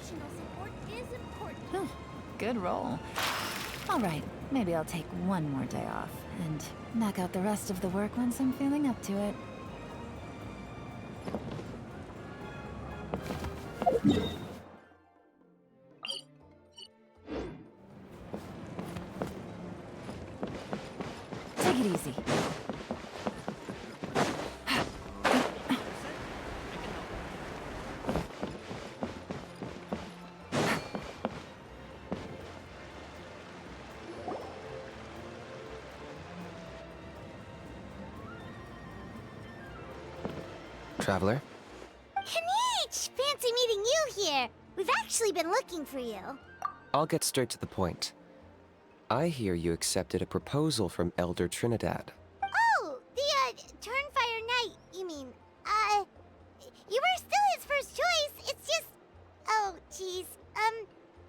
Emotional support is important. Huh, good roll. All right, maybe I'll take one more day off and knock out the rest of the work once I'm feeling up to it. Take it easy. Traveler? Kanich! Fancy meeting you here. We've actually been looking for you. I'll get straight to the point. I hear you accepted a proposal from Elder Trinidad. Oh, the, Turnfire Knight, you mean. You were still his first choice. It's just... Oh, jeez.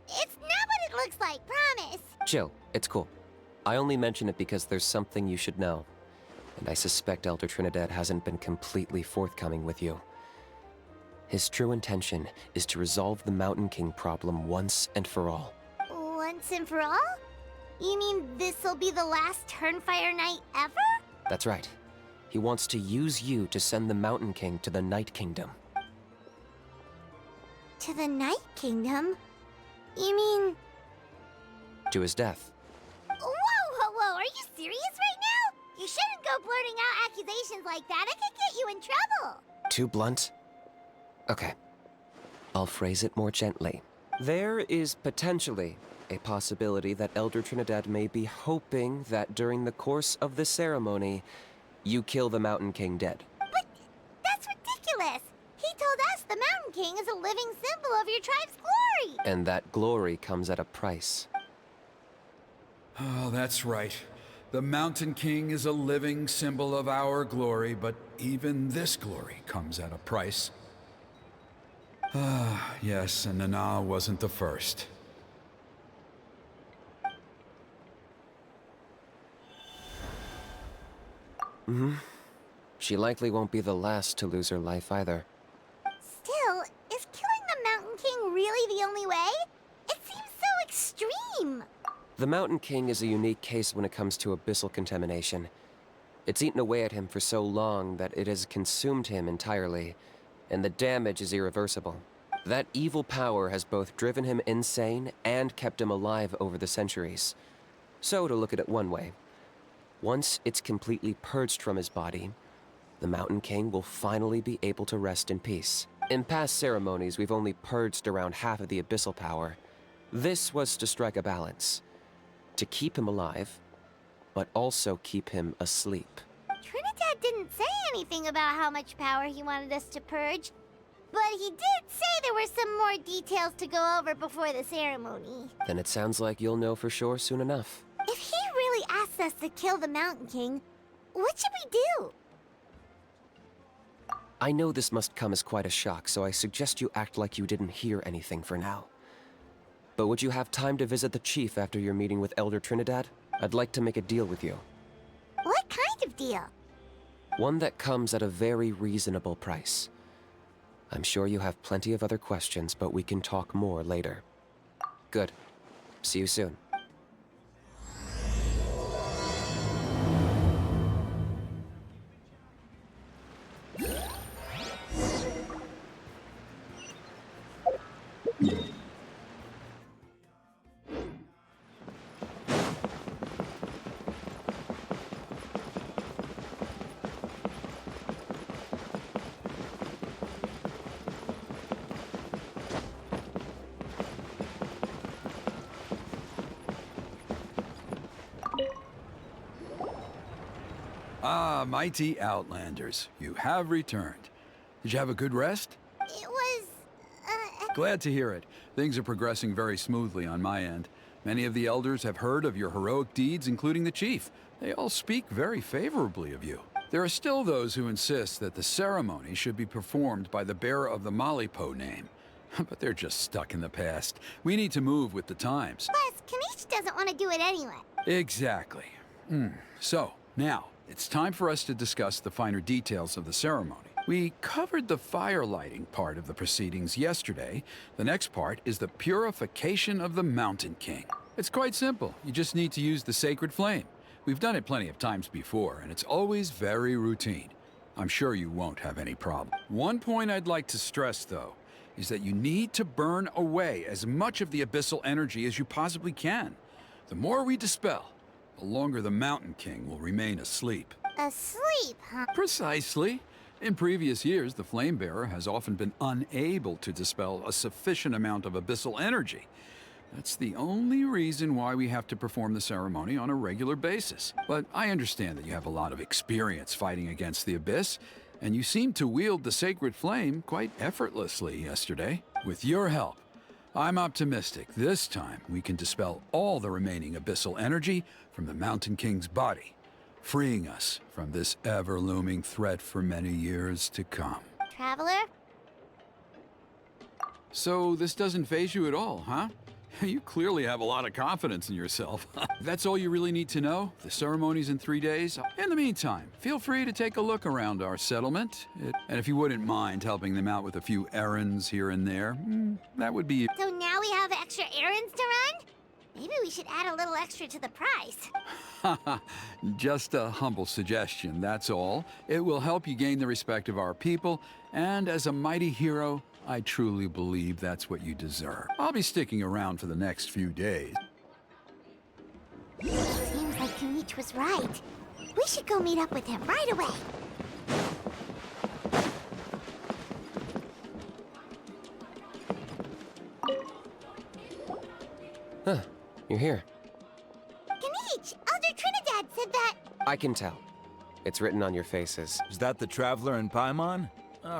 It's not what it looks like, promise. Chill, it's cool. I only mention it because there's something you should know. And I suspect Elder Trinidad hasn't been completely forthcoming with you. His true intention is to resolve the Mountain King problem once and for all. Once and for all? You mean this'll be the last Turnfire Knight ever? That's right. He wants to use you to send the Mountain King to the Night Kingdom. To the Night Kingdom? You mean... To his death. Whoa, are you serious right now? You shouldn't go blurting out accusations like that. It could get you in trouble. Too blunt? Okay. I'll phrase it more gently. There is potentially a possibility that Elder Trinidad may be hoping that during the course of the ceremony, you kill the Mountain King dead. But that's ridiculous. He told us the Mountain King is a living symbol of your tribe's glory. And that glory comes at a price. Oh, that's right. The Mountain King is a living symbol of our glory, but even this glory comes at a price. Ah, yes, and Nana wasn't the first. She likely won't be the last to lose her life either. Still, is killing the Mountain King really the only way? It seems so extreme. The Mountain King is a unique case when it comes to abyssal contamination. It's eaten away at him for so long that it has consumed him entirely, and the damage is irreversible. That evil power has both driven him insane and kept him alive over the centuries. So, to look at it one way, once it's completely purged from his body, the Mountain King will finally be able to rest in peace. In past ceremonies, we've only purged around half of the abyssal power. This was to strike a balance. To keep him alive, but also keep him asleep. Trinidad didn't say anything about how much power he wanted us to purge, but he did say there were some more details to go over before the ceremony. Then it sounds like you'll know for sure soon enough. If he really asks us to kill the Mountain King, what should we do? I know this must come as quite a shock, so I suggest you act like you didn't hear anything for now. But would you have time to visit the chief after your meeting with Elder Trinidad? I'd like to make a deal with you. What kind of deal? One that comes at a very reasonable price. I'm sure you have plenty of other questions, but we can talk more later. Good. See you soon. Ah, mighty Outlanders, you have returned. Did you have a good rest? It was, Glad to hear it. Things are progressing very smoothly on my end. Many of the elders have heard of your heroic deeds, including the chief. They all speak very favorably of you. There are still those who insist that the ceremony should be performed by the bearer of the Malipo name. But they're just stuck in the past. We need to move with the times. plus, Kanish doesn't want to do it anyway. Exactly. So, now, it's time for us to discuss the finer details of the ceremony. We covered the fire lighting part of the proceedings yesterday. The next part is the purification of the Mountain King. It's quite simple. You just need to use the sacred flame. We've done it plenty of times before, and it's always very routine. I'm sure you won't have any problem. One point I'd like to stress, though, is that you need to burn away as much of the abyssal energy as you possibly can. The more we dispel, the longer the Mountain King will remain asleep. Asleep, huh? Precisely. In previous years, the Flame Bearer has often been unable to dispel a sufficient amount of abyssal energy. That's the only reason why we have to perform the ceremony on a regular basis. But I understand that you have a lot of experience fighting against the Abyss, and you seemed to wield the sacred flame quite effortlessly yesterday. With your help, I'm optimistic this time we can dispel all the remaining abyssal energy from the Mountain King's body, freeing us from this ever-looming threat for many years to come. Traveler? So this doesn't faze you at all, huh? You clearly have a lot of confidence in yourself. That's all you really need to know? The ceremony's in 3 days? In the meantime, feel free to take a look around our settlement. And if you wouldn't mind helping them out with a few errands here and there, that would be... So now we have extra errands to run? Maybe we should add a little extra to the price. Just a humble suggestion, that's all. It will help you gain the respect of our people, and as a mighty hero, I truly believe that's what you deserve. I'll be sticking around for the next few days. Seems like Kanich was right. We should go meet up with him right away. Huh, you're here. Kanich, Elder Trinidad said that... I can tell. It's written on your faces. Is that the Traveler in Paimon?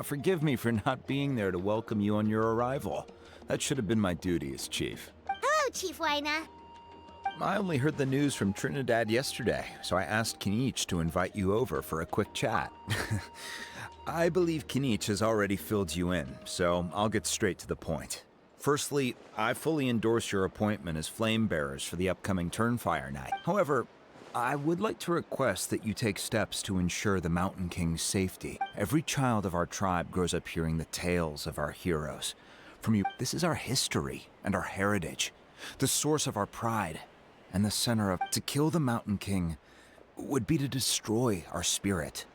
Forgive me for not being there to welcome you on your arrival. That should have been my duty as chief. Hello, Chief Waina. I only heard the news from Trinidad yesterday, so I asked Kanich to invite you over for a quick chat. I believe Kanich has already filled you in, so I'll get straight to the point. Firstly, I fully endorse your appointment as flame bearers for the upcoming Turnfire night. However, I would like to request that you take steps to ensure the Mountain King's safety. Every child of our tribe grows up hearing the tales of our heroes. From you, this is our history and our heritage, the source of our pride, and the center of... To kill the Mountain King would be to destroy our spirit.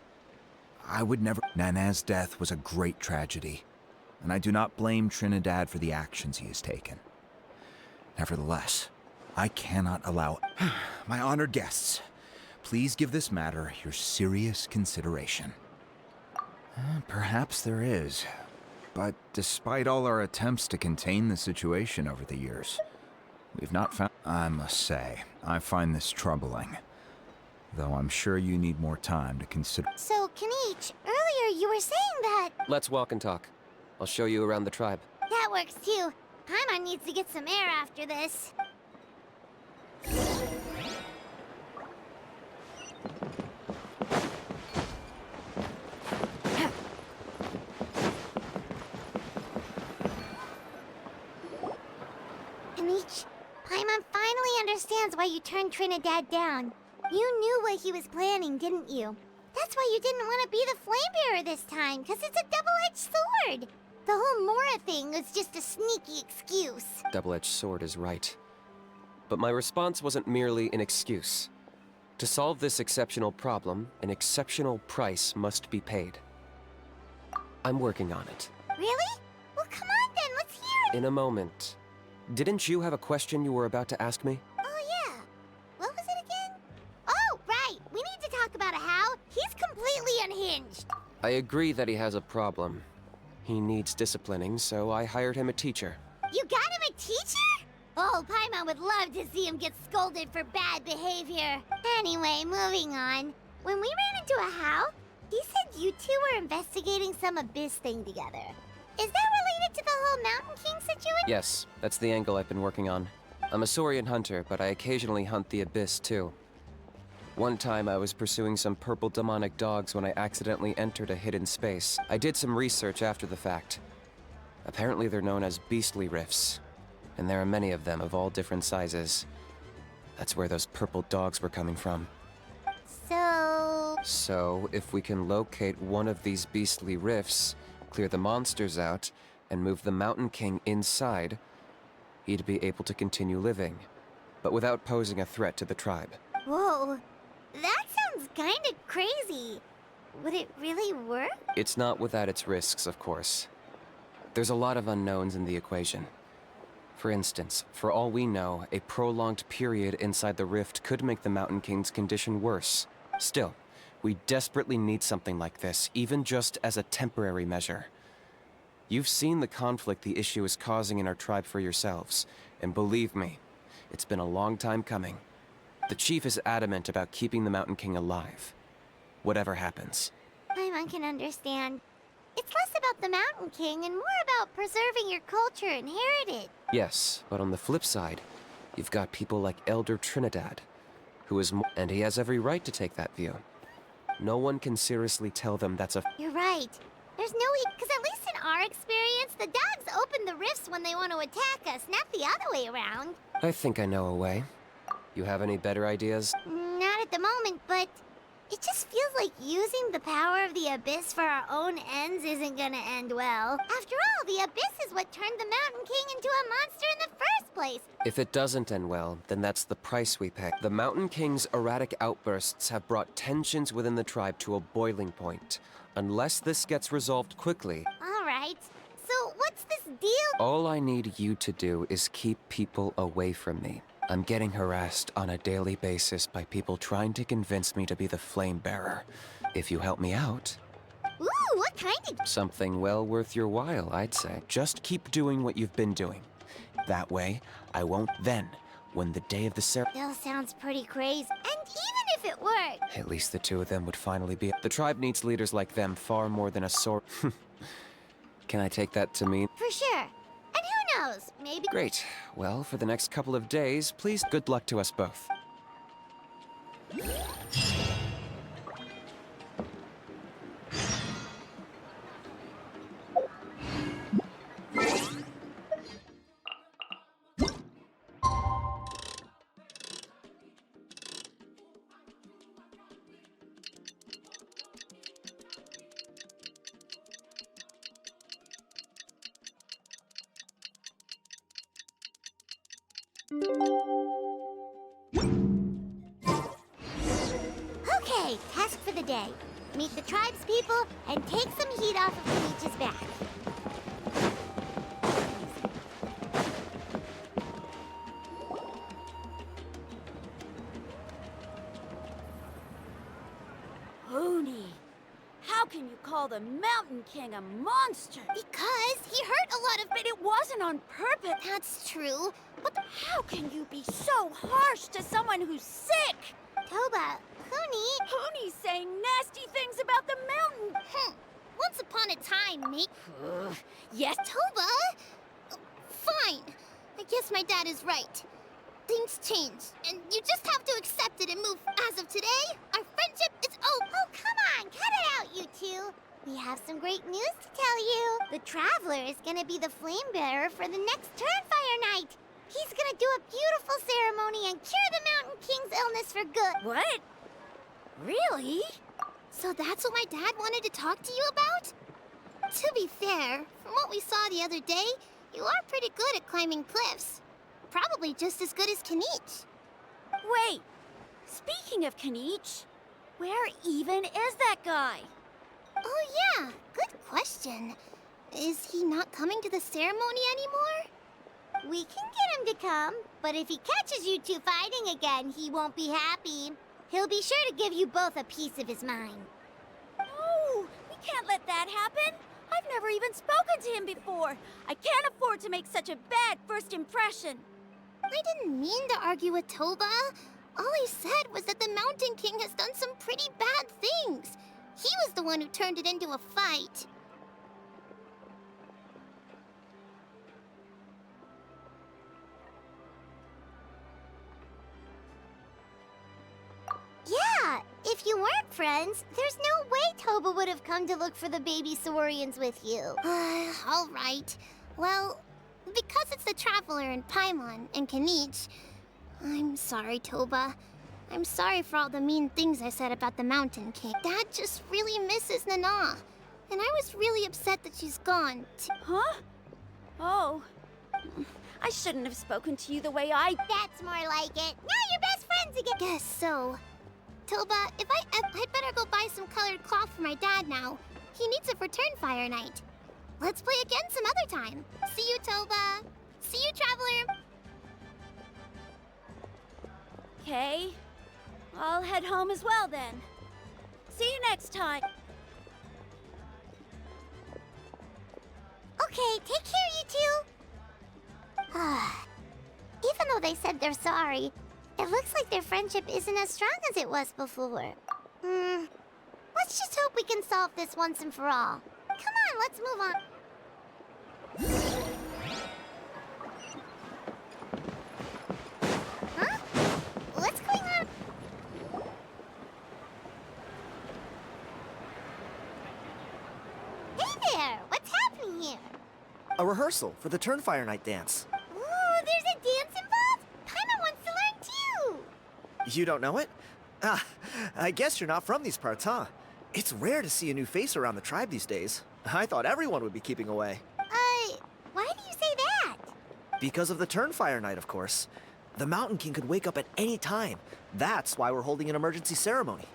I would never... Nana's death was a great tragedy, and I do not blame Trinidad for the actions he has taken. Nevertheless, I cannot allow... My honored guests, please give this matter your serious consideration. Perhaps there is, but despite all our attempts to contain the situation over the years, we've not found... I must say, I find this troubling, though I'm sure you need more time to consider... So, Kanich, earlier you were saying that... Let's walk and talk. I'll show you around the tribe. That works too. Paimon needs to get some air after this. Kanich, Paimon finally understands why you turned Trinidad down. You knew what he was planning, didn't you? That's why you didn't want to be the flame bearer this time, because it's a double-edged sword. The whole Mora thing was just a sneaky excuse. Double-edged sword is right. But my response wasn't merely an excuse. To solve this exceptional problem, an exceptional price must be paid. I'm working on it. Really? Well, come on then, let's hear it. In a moment. Didn't you have a question you were about to ask me? Oh, yeah. What was it again? Oh, right. We need to talk about how he's completely unhinged. I agree that he has a problem. He needs disciplining, so I hired him a teacher. You got him a teacher? Oh, Paimon would love to see him get scolded for bad behavior. Anyway, moving on. When we ran into a how, he said you two were investigating some abyss thing together. Is that related to the whole Mountain King situation? Yes, that's the angle I've been working on. I'm a Saurian hunter, but I occasionally hunt the abyss too. One time I was pursuing some purple demonic dogs when I accidentally entered a hidden space. I did some research after the fact. Apparently they're known as beastly rifts, and there are many of them of all different sizes. That's where those purple dogs were coming from. So, So, if we can locate one of these beastly rifts, clear the monsters out, and move the Mountain King inside, he'd be able to continue living, but without posing a threat to the tribe. Whoa, that sounds kinda crazy. Would it really work? It's not without its risks, of course. There's a lot of unknowns in the equation. For instance, for all we know, a prolonged period inside the rift could make the Mountain King's condition worse. Still, we desperately need something like this, even just as a temporary measure. You've seen the conflict the issue is causing in our tribe for yourselves, and believe me, it's been a long time coming. The chief is adamant about keeping the Mountain King alive, whatever happens. I can understand. It's less about the Mountain King and more about preserving your culture and heritage. Yes, but on the flip side, you've got people like Elder Trinidad, who is and he has every right to take that view. No one can seriously tell them that's a... You're right. There's no way, because at least in our experience, the dogs open the rifts when they want to attack us, not the other way around. I think I know a way. You have any better ideas? Not at the moment, but it just feels like using the power of the Abyss for our own ends isn't gonna end well. After all, the Abyss is what turned the Mountain King into a monster in the first place. If it doesn't end well, then that's the price we pay. The Mountain King's erratic outbursts have brought tensions within the tribe to a boiling point. Unless this gets resolved quickly... All right. So what's this deal? All I need you to do is keep people away from me. I'm getting harassed on a daily basis by people trying to convince me to be the flame bearer. If you help me out... Ooh, what kind of... Something well worth your while, I'd say. Just keep doing what you've been doing. That way, I won't then, when the day of the Still sounds pretty crazy. And even if it worked... At least the two of them would finally be... The tribe needs leaders like them far more than a sword... Can I take that to mean... For sure. And who knows, maybe... Great. Well, for the next couple of days, please good luck to us both. Okay, task for the day. Meet the tribe's people and take some heat off of Kenichi's back. Hoonie, how can you call the Mountain King a monster? Because he hurt a lot of... But it wasn't on purpose. That's true. But how can you be so harsh to someone who's sick? Toba, Huni... Hoonie's saying nasty things about the mountain. Once upon a time, mate. Yes, Toba? Fine. I guess my dad is right. Things change, and you just have to accept it and move. As of today, our friendship is over. Oh, come on, cut it out, you two. We have some great news to tell you. The Traveler is gonna be the flame bearer for the next Turnfire night. He's gonna do a beautiful ceremony and cure the Mountain King's illness for good. What? Really? So that's what my dad wanted to talk to you about? To be fair, from what we saw the other day, you are pretty good at climbing cliffs. Probably just as good as Kanich. Wait, speaking of Kanich, where even is that guy? Oh yeah, good question. Is he not coming to the ceremony anymore? We can get him to come, but if he catches you two fighting again, he won't be happy. He'll be sure to give you both a piece of his mind. No, we can't let that happen. I've never even spoken to him before. I can't afford to make such a bad first impression. I didn't mean to argue with Toba. All I said was that the Mountain King has done some pretty bad things. He was the one who turned it into a fight. Yeah, if you weren't friends, there's no way Toba would have come to look for the baby Saurians with you. All right. Well, because it's the Traveler and Paimon and Kanich, I'm sorry, Toba. I'm sorry for all the mean things I said about the Mountain King. Dad just really misses Nana. And I was really upset that she's gone. Huh? Oh. I shouldn't have spoken to you the way I... That's more like it. Now you're best friends again. Guess so. Toba, I'd better go buy some colored cloth for my dad now. He needs it for Turnfire night. Let's play again some other time. See you, Toba. See you, Traveler. Okay. I'll head home as well then. See you next time. Okay, take care, you two. Even though they said they're sorry, it looks like their friendship isn't as strong as it was before. Let's just hope we can solve this once and for all. Come on, let's move on. Huh? What's going on? Hey there! What's happening here? A rehearsal for the Turnfire night dance. Ooh, there's a dance involved? Paimon wants to learn too! You don't know it? Ah, I guess you're not from these parts, huh? It's rare to see a new face around the tribe these days. I thought everyone would be keeping away. Why do you say that? Because of the Turnfire night, of course. The Mountain King could wake up at any time. That's why we're holding an emergency ceremony.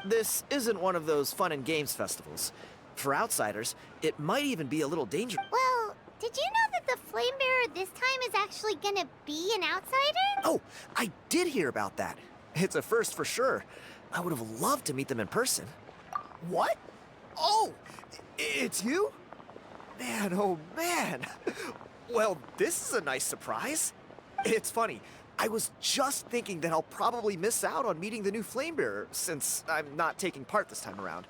This isn't one of those fun and games festivals. For outsiders, it might even be a little dangerous. Well, did you know that the Flame Bearer this time is actually gonna be an outsider? Oh, I did hear about that. It's a first for sure. I would have loved to meet them in person. What? Oh, it's you? Man, oh man. Well, this is a nice surprise. It's funny. I was just thinking that I'll probably miss out on meeting the new Flame Bearer since I'm not taking part this time around.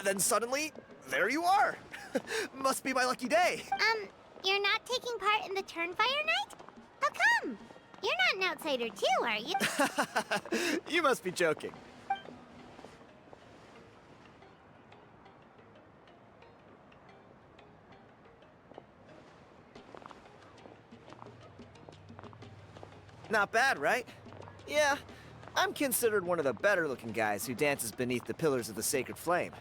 Then suddenly, there you are. Must be my lucky day. You're not taking part in the Turnfire night? How come? You're not an outsider too, are you? You must be joking. Not bad, right? Yeah, I'm considered one of the better-looking guys who dances beneath the pillars of the sacred flame.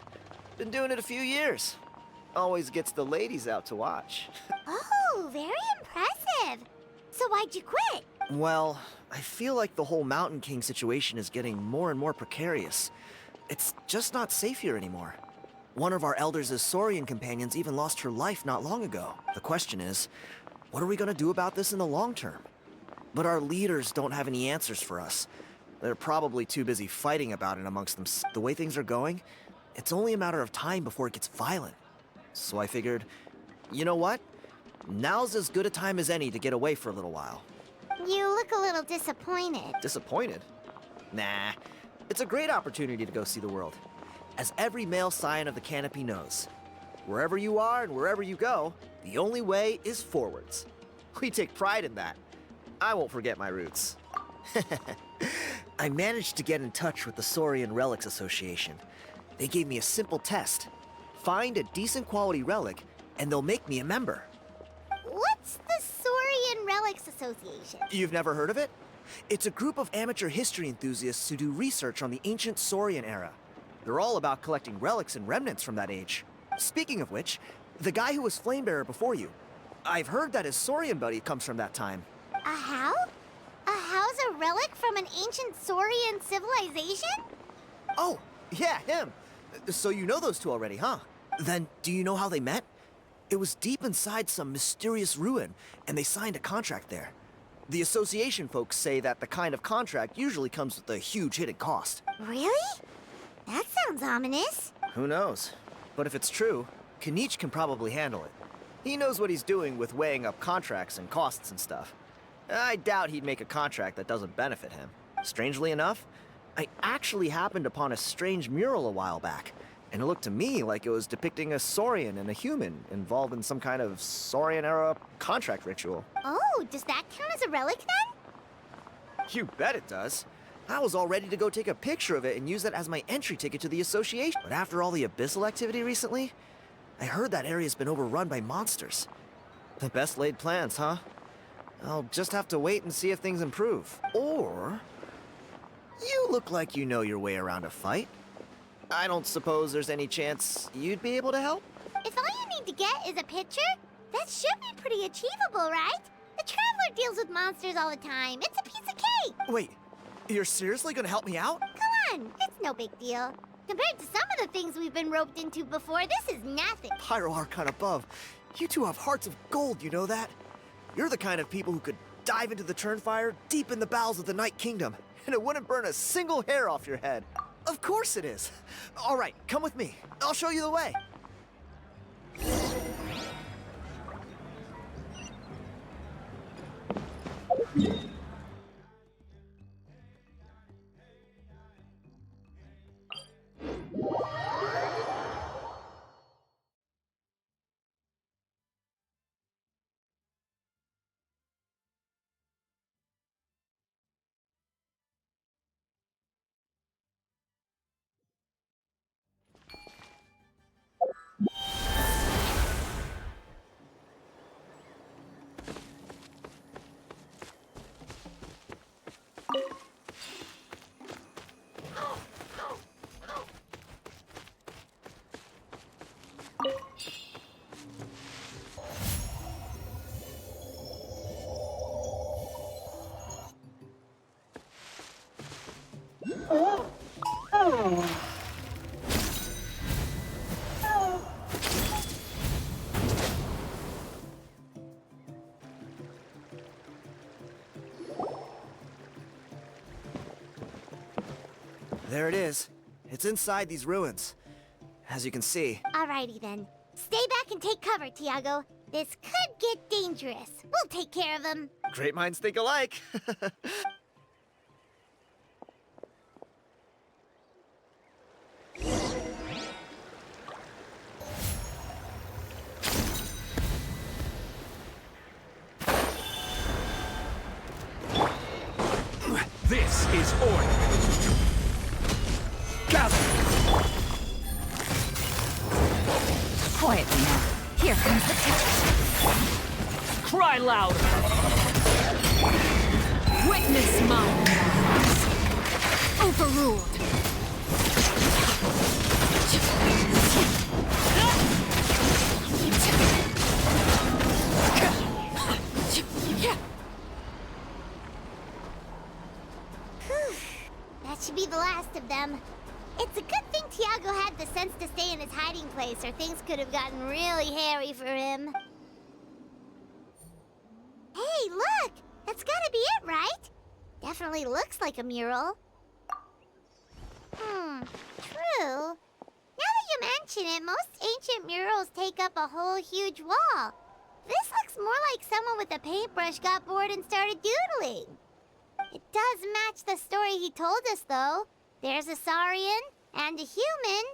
Been doing it a few years. Always gets the ladies out to watch. Oh, very impressive. So why'd you quit? Well, I feel like the whole Mountain King situation is getting more and more precarious. It's just not safe here anymore. One of our elders' Saurian companions even lost her life not long ago. The question is, what are we gonna do about this in the long term? But our leaders don't have any answers for us. They're probably too busy fighting about it amongst them. The way things are going, it's only a matter of time before it gets violent. So I figured, you know what? Now's as good a time as any to get away for a little while. You look a little disappointed. Disappointed? Nah. It's a great opportunity to go see the world. As every male scion of the canopy knows, wherever you are and wherever you go, the only way is forwards. We take pride in that. I won't forget my roots. I managed to get in touch with the Saurian Relics Association. They gave me a simple test. Find a decent quality relic, and they'll make me a member. What's the Saurian Relics Association? You've never heard of it? It's a group of amateur history enthusiasts who do research on the ancient Saurian era. They're all about collecting relics and remnants from that age. Speaking of which, the guy who was Flamebearer before you, I've heard that his Saurian buddy comes from that time. A how? A how's a relic from an ancient Saurian civilization? Oh, yeah, him. So you know those two already, huh? Then, do you know how they met? It was deep inside some mysterious ruin, and they signed a contract there. The association folks say that the kind of contract usually comes with a huge hidden cost. Really? That sounds ominous. Who knows? But if it's true, Kenichi can probably handle it. He knows what he's doing with weighing up contracts and costs and stuff. I doubt he'd make a contract that doesn't benefit him. Strangely enough, I actually happened upon a strange mural a while back, and it looked to me like it was depicting a Saurian and a human involved in some kind of Saurian-era contract ritual. Oh, does that count as a relic then? You bet it does. I was all ready to go take a picture of it and use it as my entry ticket to the association. But after all the abyssal activity recently, I heard that area's been overrun by monsters. The best laid plans, huh? I'll just have to wait and see if things improve. Or You look like you know your way around a fight. I don't suppose there's any chance you'd be able to help? If all you need to get is a picture, that should be pretty achievable, right? The Traveler deals with monsters all the time. It's a piece of cake. Wait, you're seriously gonna help me out? Come on, it's no big deal. Compared to some of the things we've been roped into before, this is nothing. Pyro Archon above. You two have hearts of gold, you know that? You're the kind of people who could dive into the Turnfire deep in the bowels of the Night Kingdom, and it wouldn't burn a single hair off your head. Of course it is. All right, come with me. I'll show you the way. There it is. It's inside these ruins. As you can see. Alrighty then. Stay back and take cover, Tiago. This could get dangerous. We'll take care of him. Great minds think alike. This is order. Gather! Quietly now. Here comes the test. Cry louder! Witness my wrongs. Overruled. That should be the last of them. It's a good thing Tiago had the sense to stay in his hiding place, or things could have gotten really hairy for him. Hey, look! That's gotta be it, right? Definitely looks like a mural. True. Now that you mention it, most ancient murals take up a whole huge wall. This looks more like someone with a paintbrush got bored and started doodling. It does match the story he told us, though. There's a Saurian and a human.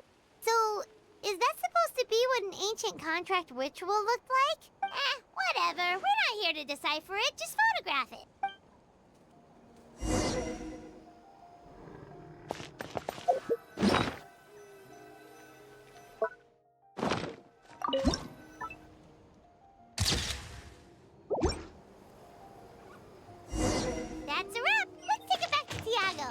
So, is that supposed to be what an ancient contract ritual looked like? Whatever. We're not here to decipher it. Just photograph it. That's a wrap. Let's take it back to Tiago.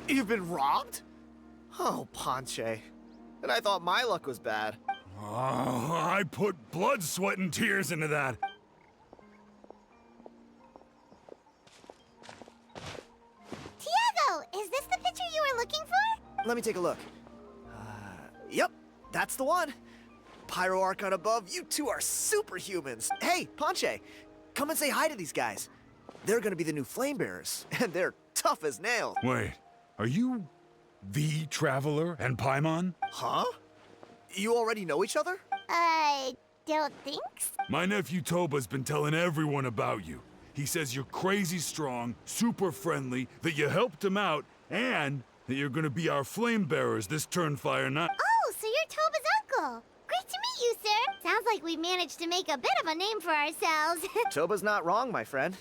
You've been robbed? Oh, Ponche. And I thought my luck was bad. Oh, I put blood, sweat, and tears into that. Tiago, is this the picture you were looking for? Let me take a look. Yep, that's the one. Pyro Archon above, you two are superhumans. Hey, Ponche, come and say hi to these guys. They're gonna be the new flame bearers, and they're tough as nails. Wait, are you the Traveler and Paimon? Huh? You already know each other? I don't think so. My nephew Toba's been telling everyone about you. He says you're crazy strong, super friendly, that you helped him out, and that you're gonna be our flame bearers this Turnfire night. Oh, so you're Toba's uncle. Great to meet you, sir. Sounds like we managed to make a bit of a name for ourselves. Toba's not wrong, my friend.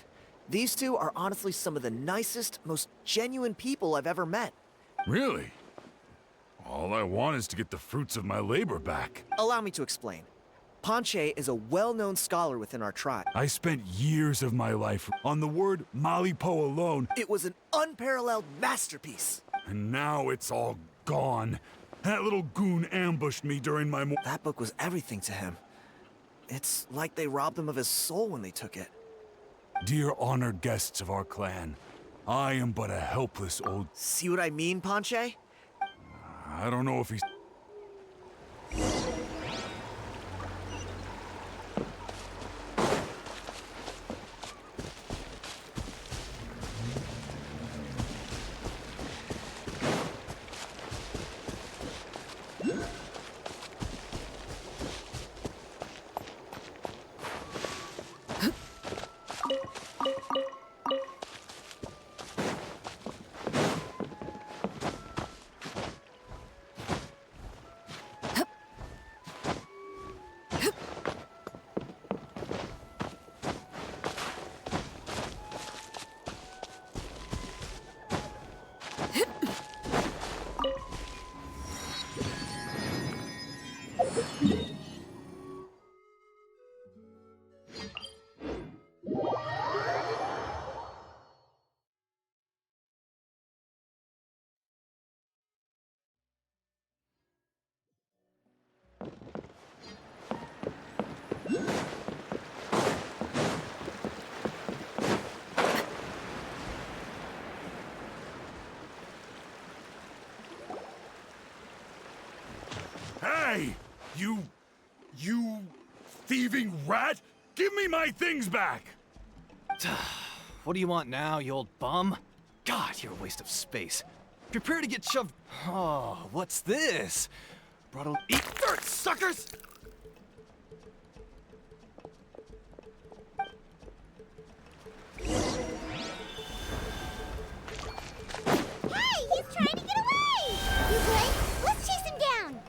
These two are honestly some of the nicest, most genuine people I've ever met. Really? All I want is to get the fruits of my labor back. Allow me to explain. Ponche is a well-known scholar within our tribe. I spent years of my life on the word Malipo alone, It was an unparalleled masterpiece. and now it's all gone. That little goon ambushed me during my That book was everything to him. It's like they robbed him of his soul when they took it. Dear honored guests of our clan, I am but a helpless old... See what I mean, Ponche? I don't know if he's... Hey! You thieving rat! Give me my things back! What do you want now, you old bum? God, you're a waste of space. Prepare to get shoved. Oh, what's this? Brought a. Eat dirt, suckers! Hey, he's trying to get away! You good? Let's chase him down!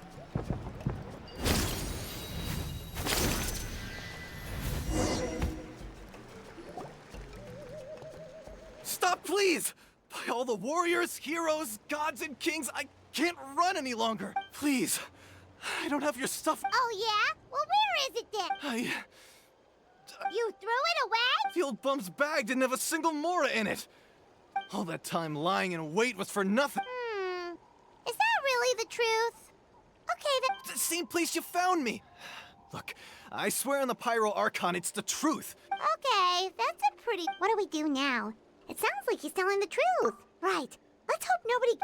Stop, please! By all the warriors, heroes, gods, and kings, I can't run any longer. Please. I don't have your stuff. Oh, yeah? Well, where is it then? You threw it away? The old bum's bag didn't have a single mora in it. All that time lying in wait was for nothing. Is that really the truth? Okay, then. The same place you found me. Look, I swear on the Pyro Archon, it's the truth. Okay, that's a pretty... What do we do now? It sounds like he's telling the truth. Right. Let's hope nobody...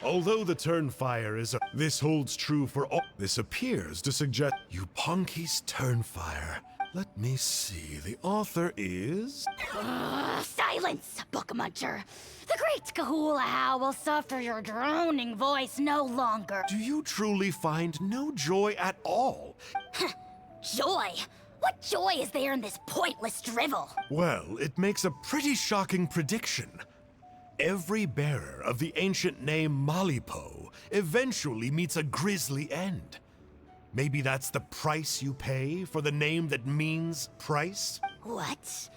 Although the Turnfire is this holds true for all. This appears to suggest Yupanqui's Turnfire. Let me see. The author is. Silence, book muncher. The great Kahula will suffer your droning voice no longer. Do you truly find no joy at all? Joy? What joy is there in this pointless drivel? Well, it makes a pretty shocking prediction. Every bearer of the ancient name Malipo eventually meets a grisly end. Maybe that's the price you pay for the name that means price? What?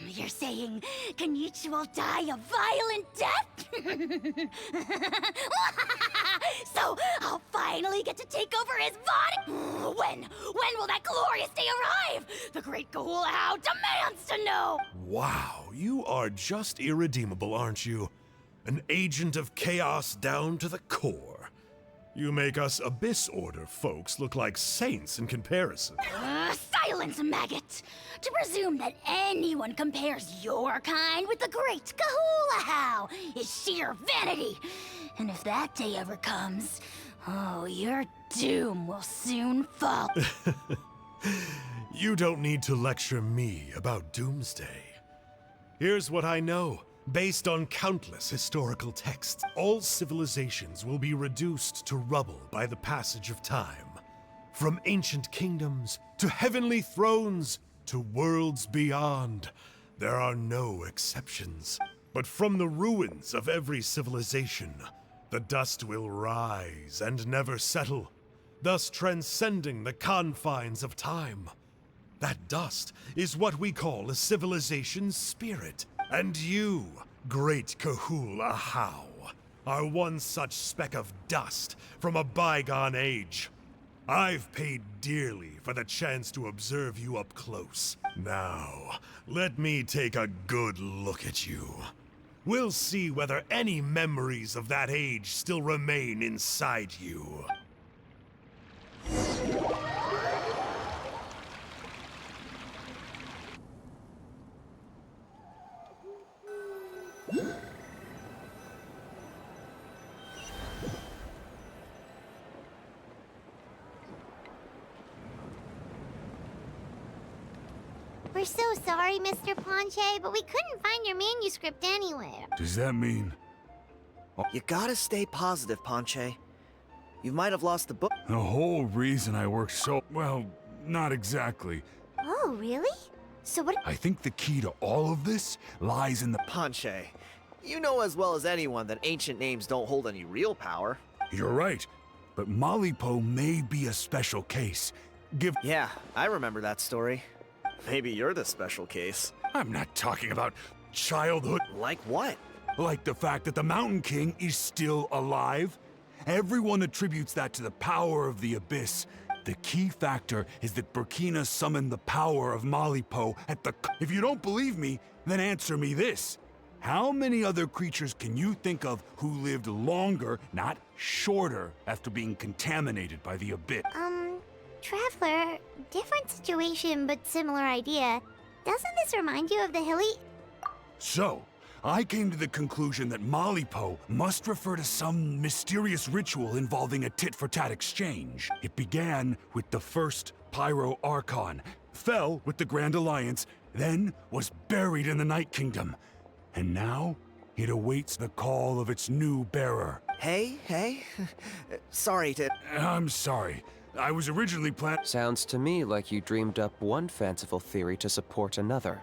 You're saying Kenichi will die a violent death? So I'll finally get to take over his body? When will that glorious day arrive? The great Kahula demands to know! Wow, you are just irredeemable, aren't you? An agent of chaos down to the core. You make us Abyss Order folks look like saints in comparison. Silence, maggot! To presume that anyone compares your kind with the great Kahula is sheer vanity. And if that day ever comes, oh, your doom will soon fall. You don't need to lecture me about Doomsday. Here's what I know. Based on countless historical texts, all civilizations will be reduced to rubble by the passage of time. From ancient kingdoms to heavenly thrones to worlds beyond, there are no exceptions. But from the ruins of every civilization, The dust will rise and never settle, thus transcending the confines of time. That dust is what we call a civilization's spirit. And you, great Kahula How, are one such speck of dust from a bygone age. I've paid dearly for the chance to observe you up close. Now, let me take a good look at you. We'll see whether any memories of that age still remain inside you. We're so sorry, Mr. Ponche, but we couldn't find your manuscript anywhere. Does that mean You gotta stay positive, Ponche. You might have lost the book. the whole reason I worked so... Well, not exactly. Oh, really? So what? I think the key to all of this lies in the... Ponche, you know as well as anyone that ancient names don't hold any real power. You're right, but Malipo may be a special case. Yeah, I remember that story. Maybe you're the special case. I'm not talking about childhood. Like what? Like the fact that the Mountain King is still alive. Everyone attributes that to the power of the Abyss. The key factor is that Burkina summoned the power of Malipo at the... If you don't believe me, then answer me this. How many other creatures can you think of who lived longer, not shorter, after being contaminated by the Abyss? Traveler, different situation but similar idea. Doesn't this remind you of the hilly... So, I came to the conclusion that Malipo must refer to some mysterious ritual involving a tit-for-tat exchange. It began with the first Pyro Archon, fell with the Grand Alliance, then was buried in the Night Kingdom. And now, it awaits the call of its new bearer. Hey. Sorry to... I'm sorry. I was originally Sounds to me like you dreamed up one fanciful theory to support another.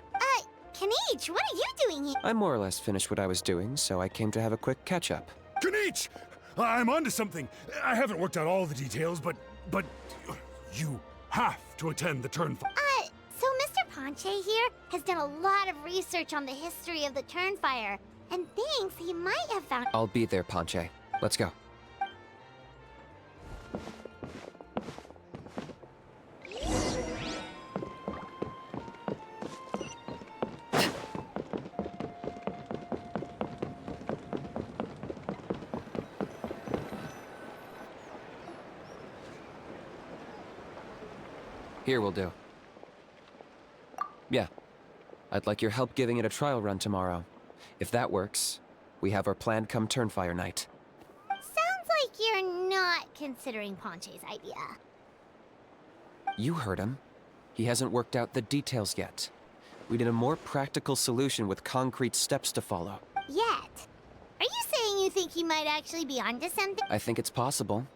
Kanichi, what are you doing here? I more or less finished what I was doing, so I came to have a quick catch-up. Kanichi! I'm onto something. I haven't worked out all the details, but you have to attend the Turnfire. So Mr. Ponche here has done a lot of research on the history of the Turnfire, and thinks he might have found... I'll be there, Ponche. Let's go. Here will do. Yeah. I'd like your help giving it a trial run tomorrow. If that works, we have our plan come Turnfire night. Sounds like you're not considering Ponche's idea. You heard him. He hasn't worked out the details yet. We need a more practical solution with concrete steps to follow. Yet? Are you saying you think he might actually be onto something? I think it's possible,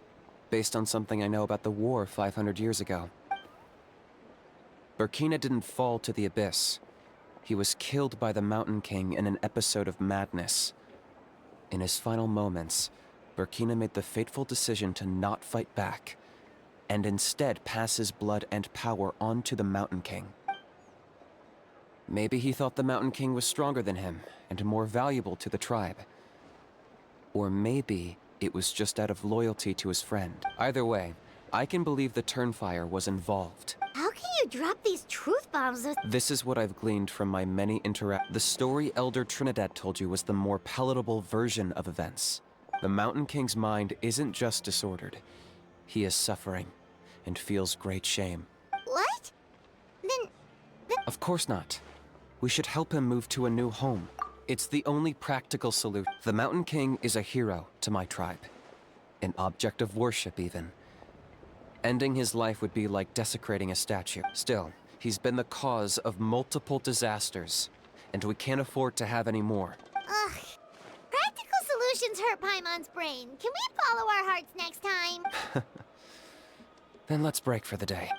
based on something I know about the war 500 years ago. Burkina didn't fall to the Abyss. He was killed by the Mountain King in an episode of madness. In his final moments, Burkina made the fateful decision to not fight back, and instead pass his blood and power on to the Mountain King. Maybe he thought the Mountain King was stronger than him, and more valuable to the tribe. Or maybe it was just out of loyalty to his friend. Either way, I can believe the Turnfire was involved. How can you drop these truth bombs with... This is what I've gleaned from my many The story Elder Trinidad told you was the more palatable version of events. The Mountain King's mind isn't just disordered. He is suffering, and feels great shame. What? Then... Of course not. We should help him move to a new home. It's the only practical solution. The Mountain King is a hero to my tribe. An object of worship, even. Ending his life would be like desecrating a statue. Still, he's been the cause of multiple disasters, and we can't afford to have any more. Ugh. Practical solutions hurt Paimon's brain. Can we follow our hearts next time? Then let's break for the day.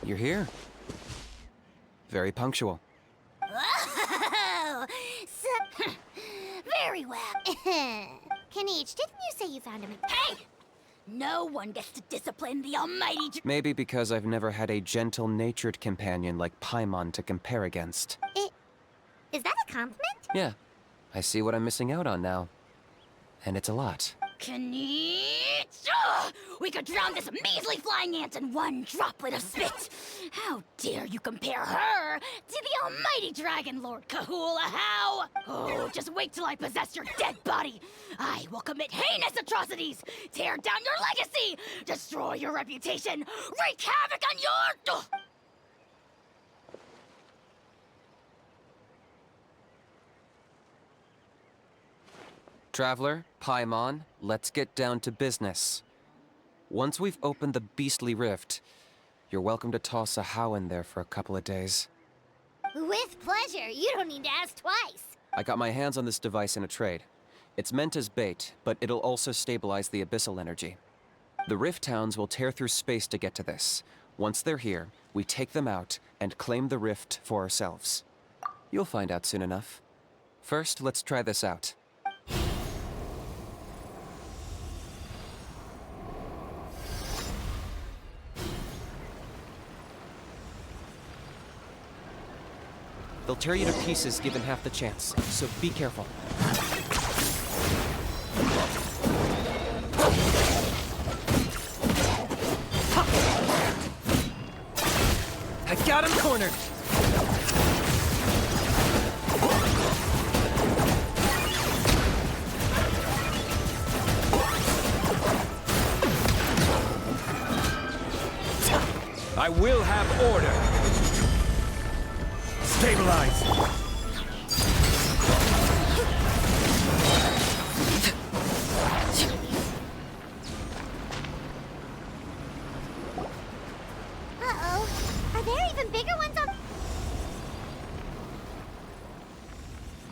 You're here. Very punctual. Oh, so, very well. Kanich, didn't you say you found him? Hey! No one gets to discipline the almighty Maybe because I've never had a gentle-natured companion like Paimon to compare against. Is that a compliment? Yeah, I see what I'm missing out on now. And it's a lot. Kanich! Ugh! We could drown this measly flying ant in one droplet of spit! How dare you compare her to the almighty Dragon Lord Kahula-How! Oh, just wait till I possess your dead body! I will commit heinous atrocities! Tear down your legacy! Destroy your reputation! Wreak havoc on your... Ugh! Traveler, Paimon, let's get down to business. Once we've opened the beastly rift, you're welcome to toss a How in there for a couple of days. With pleasure. You don't need to ask twice. I got my hands on this device in a trade. It's meant as bait, but it'll also stabilize the abyssal energy. The rift hounds will tear through space to get to this. Once they're here, we take them out and claim the rift for ourselves. You'll find out soon enough. First, let's try this out. They'll tear you to pieces given half the chance, so be careful. I got him cornered! I will have order. Stabilize. Uh-oh. Are there even bigger ones on...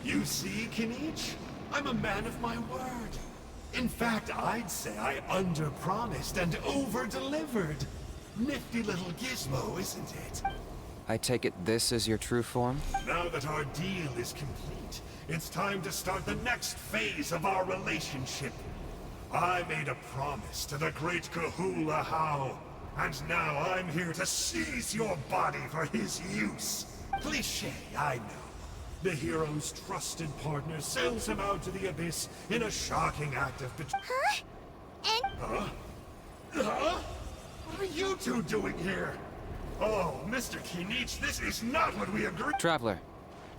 You see, Kinich? I'm a man of my word. In fact, I'd say I under-promised and over-delivered. Nifty little gizmo, isn't it? I take it this is your true form? Now that our deal is complete, it's time to start the next phase of our relationship. I made a promise to the great Kahula-How, and now I'm here to seize your body for his use. Cliché, I know. The hero's trusted partner sells him out to the abyss in a shocking act of betrayal. Huh? And... Huh? Huh? What are you two doing here? Oh, Mr. Kinich, this is not what we agreed. Traveler,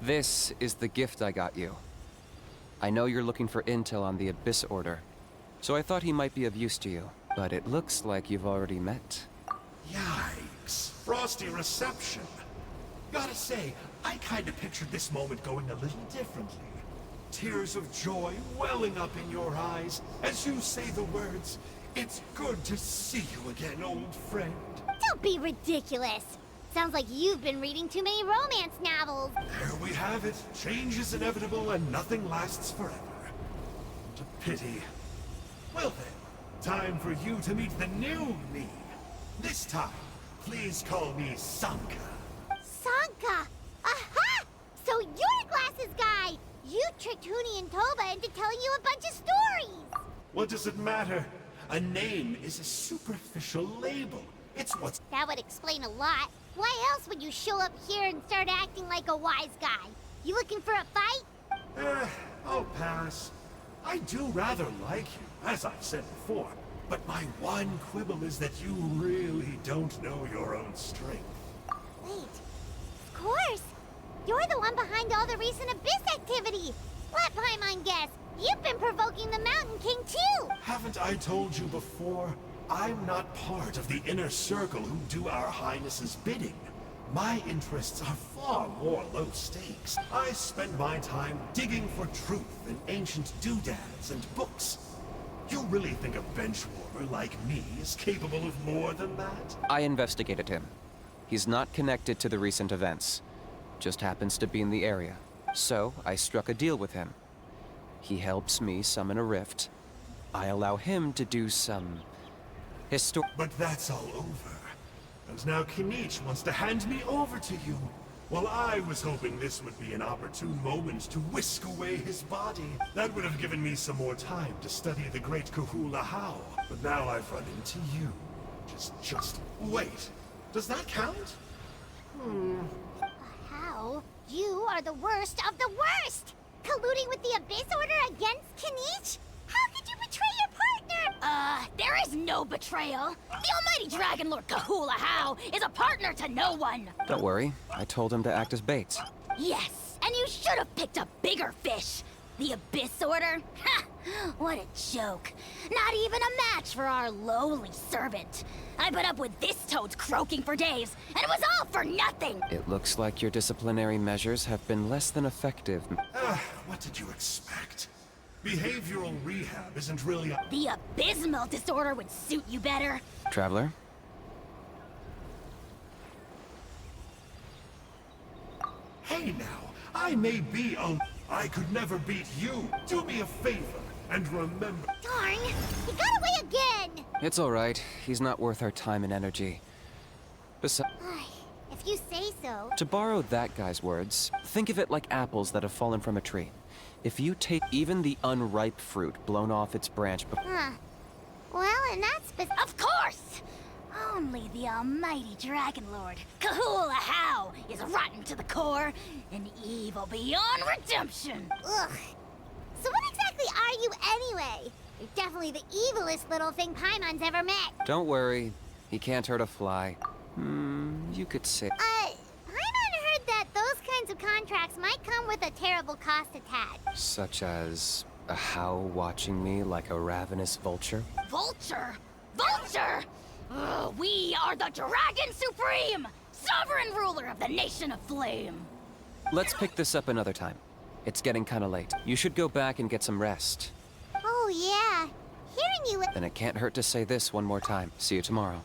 this is the gift I got you. I know you're looking for intel on the Abyss Order, so I thought he might be of use to you. But it looks like you've already met. Yikes. Frosty reception. Gotta say, I kinda pictured this moment going a little differently. Tears of joy welling up in your eyes as you say the words, "It's good to see you again, old friend." Don't be ridiculous. Sounds like you've been reading too many romance novels. There we have it. Change is inevitable and nothing lasts forever. What a pity. Well then, time for you to meet the new me. This time, please call me Sanka. Sanka! Aha! So you're a glasses guy! You tricked Huni and Toba into telling you a bunch of stories! What does it matter? A name is a superficial label. It's what's... That would explain a lot. Why else would you show up here and start acting like a wise guy? You looking for a fight? Oh, pass. I do rather like you, as I've said before, but my one quibble is that you really don't know your own strength. Wait, of course! You're the one behind all the recent Abyss activity! Let Paimon guess, you've been provoking the Mountain King too! Haven't I told you before? I'm not part of the inner circle who do our Highness's bidding. My interests are far more low stakes. I spend my time digging for truth in ancient doodads and books. You really think a benchwarmer like me is capable of more than that? I investigated him. He's not connected to the recent events. Just happens to be in the area. So, I struck a deal with him. He helps me summon a rift. I allow him to do some... But that's all over. And now Kinich wants to hand me over to you. Well, I was hoping this would be an opportune moment to whisk away his body. That would have given me some more time to study the great Kahula How. But now I've run into you. Just wait. Does that count? How? You are the worst of the worst! Colluding with the Abyss Order against Kinich? How could you betray your partner? There is no betrayal. The almighty Dragon Lord Kahula How is a partner to no one. Don't worry, I told him to act as bait. Yes, and you should have picked a bigger fish. The Abyss Order? Ha! What a joke. Not even a match for our lowly servant. I put up with this toad's croaking for days, and it was all for nothing! It looks like your disciplinary measures have been less than effective. What did you expect? Behavioral rehab isn't really a... The abysmal disorder would suit you better. Traveler? Hey now, I may be I could never beat you. Do me a favor, and remember... Darn! He got away again! It's alright. He's not worth our time and energy. Besides... If you say so. To borrow that guy's words, think of it like apples that have fallen from a tree. If you take even the unripe fruit blown off its branch Huh. Well, and that's... Of course! Only the almighty Dragon Lord, Kahula How, is rotten to the core and evil beyond redemption. Ugh. So what exactly are you anyway? You're definitely the evilest little thing Paimon's ever met. Don't worry. He can't hurt a fly. You could say... Paimon heard that those kinds of contracts might come with a terrible cost attached. Such as... a how watching me like a ravenous vulture? Vulture? Vulture? We are the Dragon Supreme! Sovereign ruler of the Nation of Flame! Let's pick this up another time. It's getting kinda late. You should go back and get some rest. Oh, yeah. Hearing you... Then it can't hurt to say this one more time. See you tomorrow.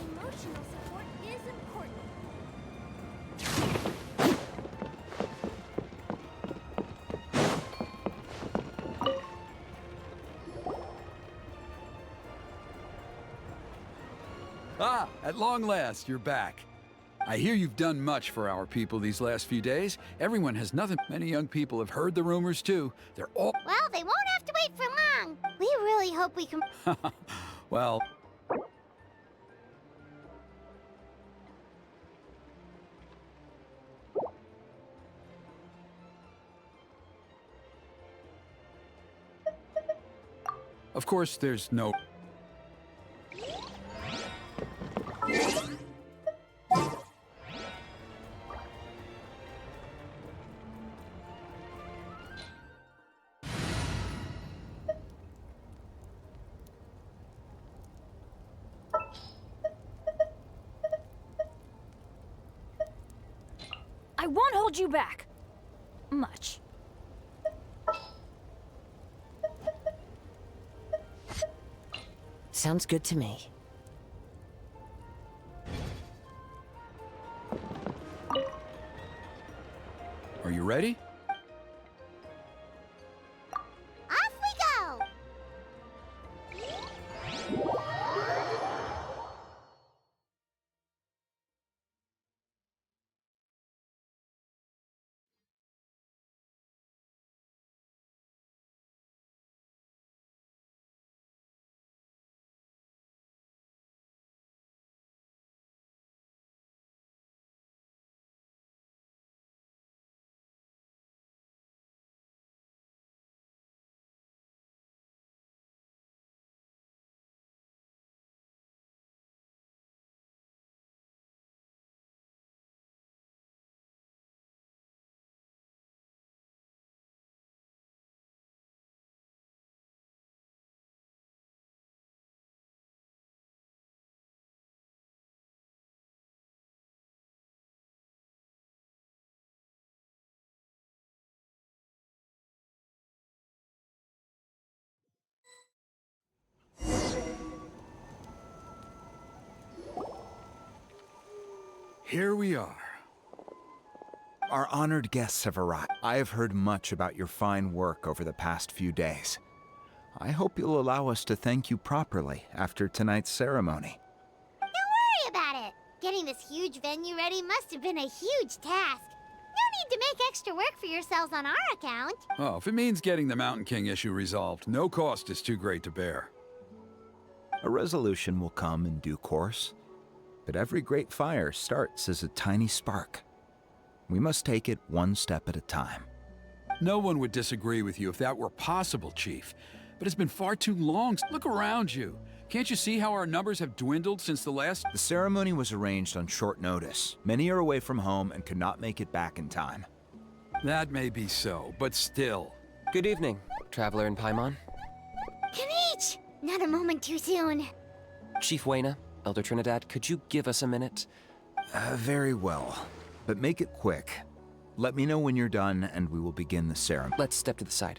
Emotional support is important. Ah, at long last, you're back. I hear you've done much for our people these last few days. Everyone has nothing. Many young people have heard the rumors, too. They're all... Well, they won't have to wait for long. We really hope we can... Well... Of course, there's no... I won't hold you back. Much. Sounds good to me. Are you ready? Off we go! Here we are. Our honored guests have arrived. I have heard much about your fine work over the past few days. I hope you'll allow us to thank you properly after tonight's ceremony. Don't worry about it. Getting this huge venue ready must have been a huge task. No need to make extra work for yourselves on our account. Oh, if it means getting the Mountain King issue resolved, no cost is too great to bear. A resolution will come in due course, but every great fire starts as a tiny spark. We must take it one step at a time. No one would disagree with you if that were possible, Chief. But it's been far too long. Look around you. Can't you see how our numbers have dwindled since the last... The ceremony was arranged on short notice. Many are away from home and could not make it back in time. That may be so, but still. Good evening, Traveler in Paimon. Kanich! Not a moment too soon. Chief Wayna, Elder Trinidad, could you give us a minute? Very well, but make it quick. Let me know when you're done and we will begin the ceremony. Let's step to the side.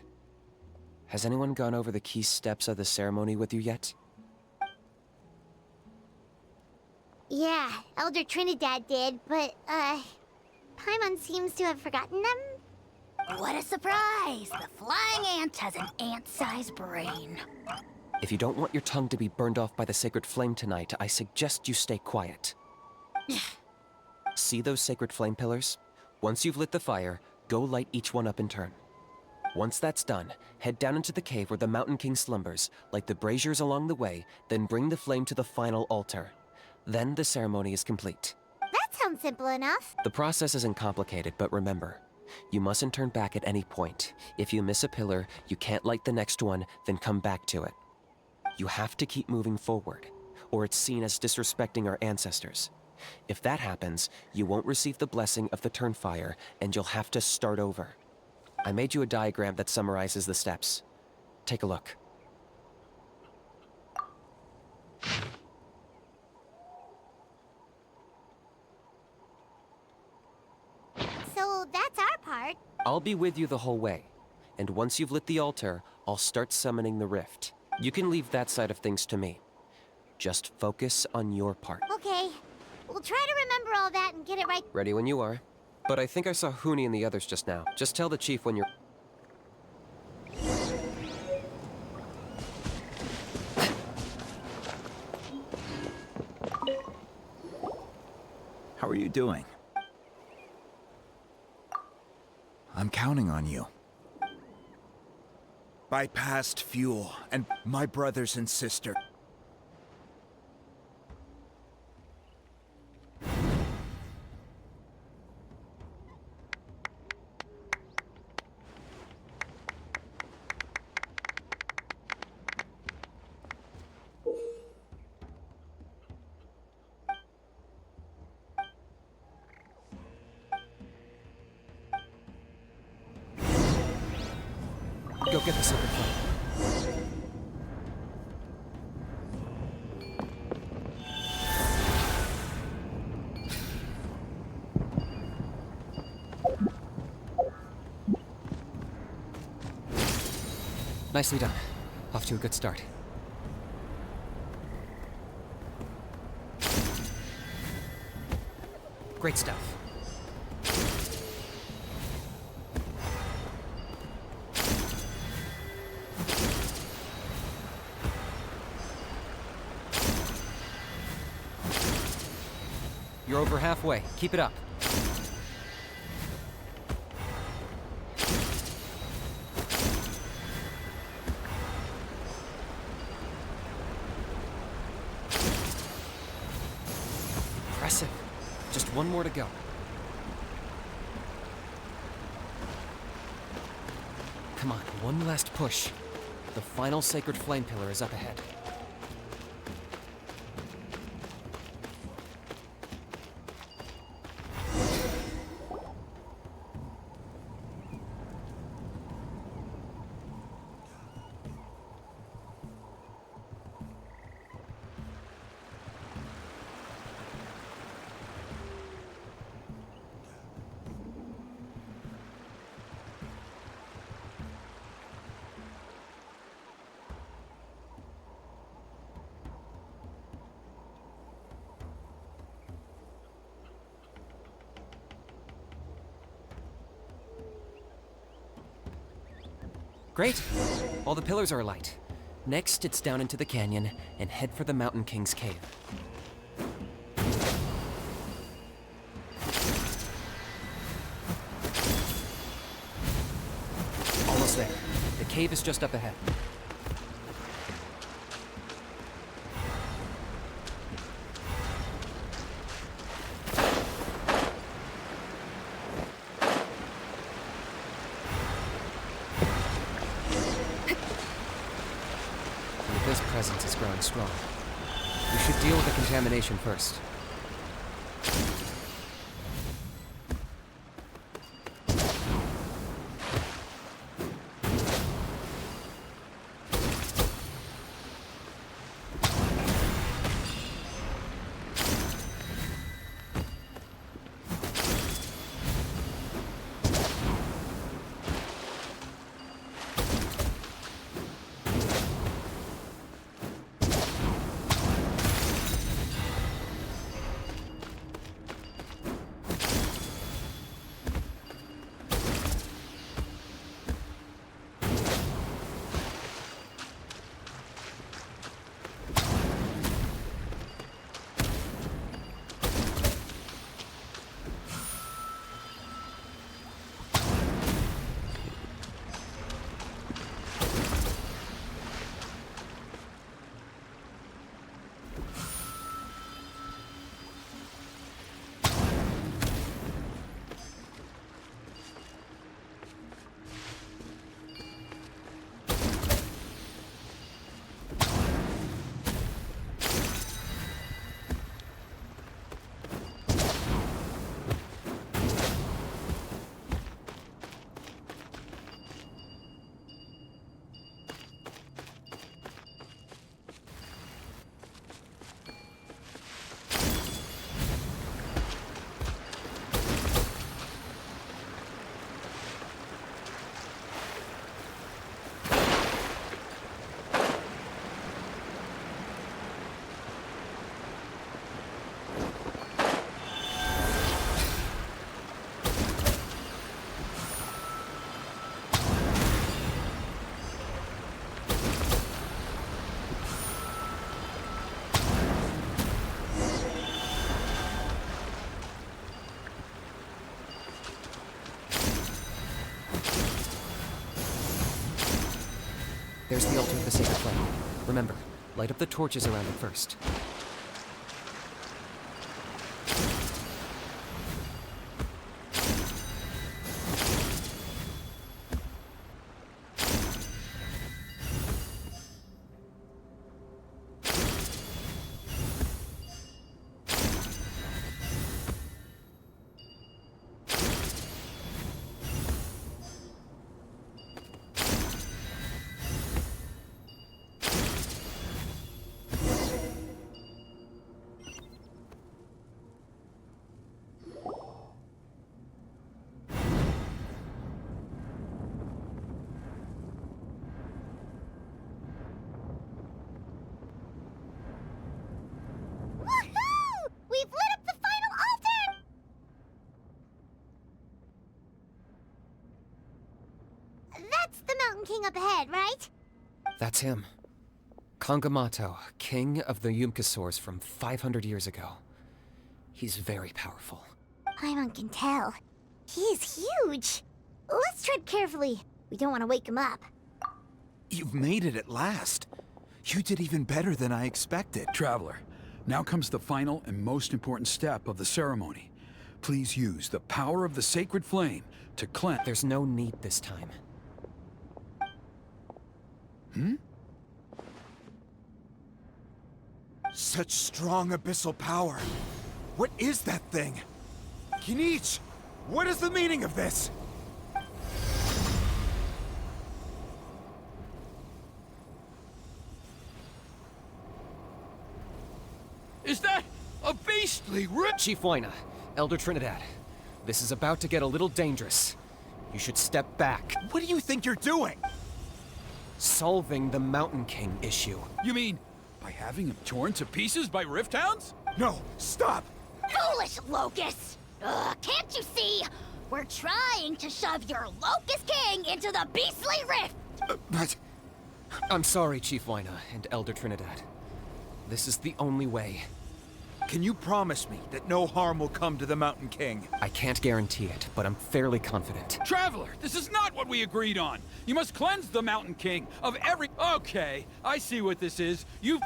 Has anyone gone over the key steps of the ceremony with you yet? Yeah, Elder Trinidad did, but, Paimon seems to have forgotten them? What a surprise! The flying ant has an ant-sized brain. If you don't want your tongue to be burned off by the sacred flame tonight, I suggest you stay quiet. See those sacred flame pillars? Once you've lit the fire, go light each one up in turn. Once that's done, head down into the cave where the Mountain King slumbers, light the braziers along the way, then bring the flame to the final altar. Then the ceremony is complete. That sounds simple enough. The process isn't complicated, but remember, you mustn't turn back at any point. If you miss a pillar, you can't light the next one, then come back to it. You have to keep moving forward, or it's seen as disrespecting our ancestors. If that happens, you won't receive the blessing of the Turnfire, and you'll have to start over. I made you a diagram that summarizes the steps. Take a look. So that's our part. I'll be with you the whole way, and once you've lit the altar, I'll start summoning the rift. You can leave that side of things to me. Just focus on your part. Okay, we'll try to remember all that and get it right. Ready when you are. But I think I saw Huni and the others just now. Just tell the chief when you're... How are you doing? I'm counting on you. By past fuel and my brothers and sister. get the sacred flame. Nicely done. Off to a good start. Great stuff. You're over halfway. Keep it up. Impressive. Just one more to go. Come on, one last push. The final sacred flame pillar is up ahead. Great! All the pillars are alight. Next, it's down into the canyon and head for the Mountain King's cave. Almost there. The cave is just up ahead. This presence is growing strong. We should deal with the contamination first. There's the altar of the sacred flame. Remember, light up the torches around it first. Mountain King up ahead, right? That's him. Kangamato, king of the Yupanqui from 500 years ago. He's very powerful. Paimon can tell. He is huge. Let's tread carefully. We don't want to wake him up. You've made it at last. You did even better than I expected. Traveler, now comes the final and most important step of the ceremony. Please use the power of the sacred flame to cleanse. There's no need this time. Such strong abyssal power. What is that thing? Kinich, what is the meaning of this? Is that a beastly rip? Chief Huayna, Elder Trinidad, this is about to get a little dangerous. You should step back. What do you think you're doing? Solving the Mountain King issue. You mean by having him torn to pieces by Rift Hounds? No, stop! Foolish Locust! Ugh, can't you see? We're trying to shove your Locust King into the beastly rift! But... I'm sorry, Chief Huayna and Elder Trinidad. This is the only way. Can you promise me that no harm will come to the Mountain King? I can't guarantee it, but I'm fairly confident. Traveler, this is not what we agreed on. You must cleanse the Mountain King of every... Okay, I see what this is. You've...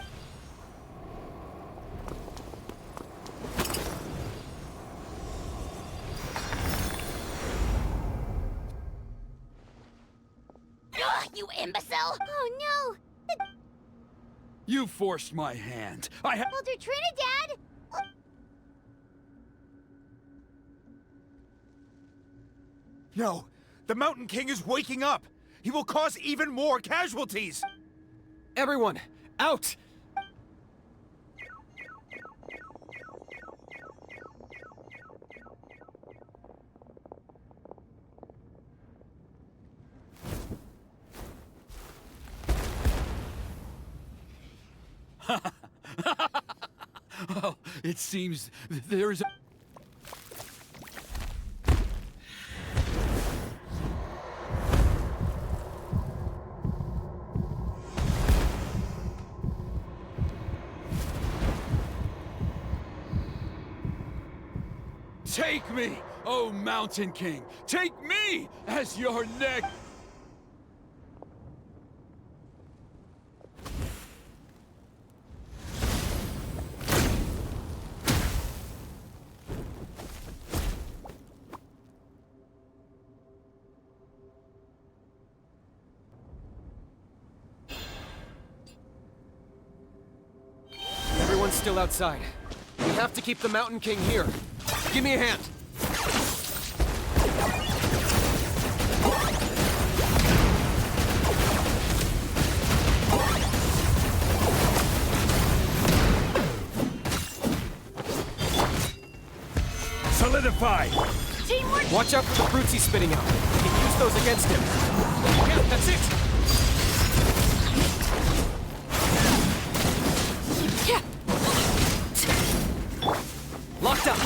Ugh, you imbecile! Oh no! You forced my hand. Elder Trinidad! No, the Mountain King is waking up! He will cause even more casualties! Everyone, out! Oh, it seems there is a... Take me, oh Mountain King! Take me as your neck... Everyone's still outside. We have to keep the Mountain King here. Give me a hand. Solidify! Teamwork! Watch out for the fruits he's spitting out. You can use those against him. Yeah, that's it. Locked up.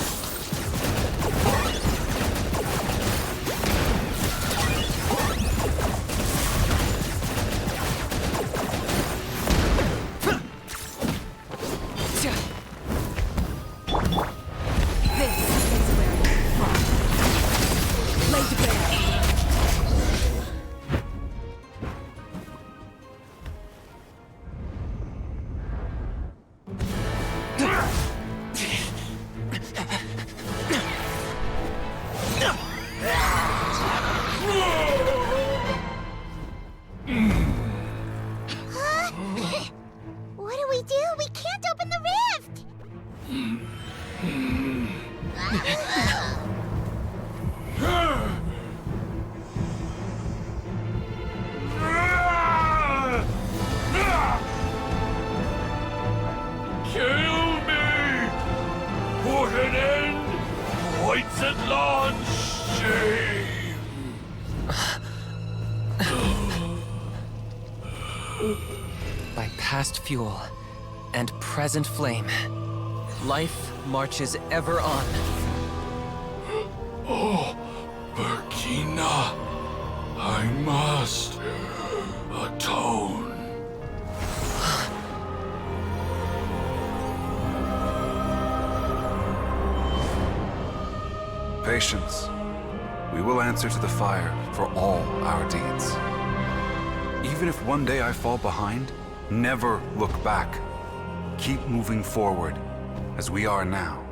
What do we do? We can't open the rift! Kill me! Put an end to White's at launch! Shame! By past fuel and present flame, life marches ever on. Oh, Burkina, I must. Atone. Patience. We will answer to the fire for all our deeds. Even if one day I fall behind, never look back. Keep moving forward, as we are now.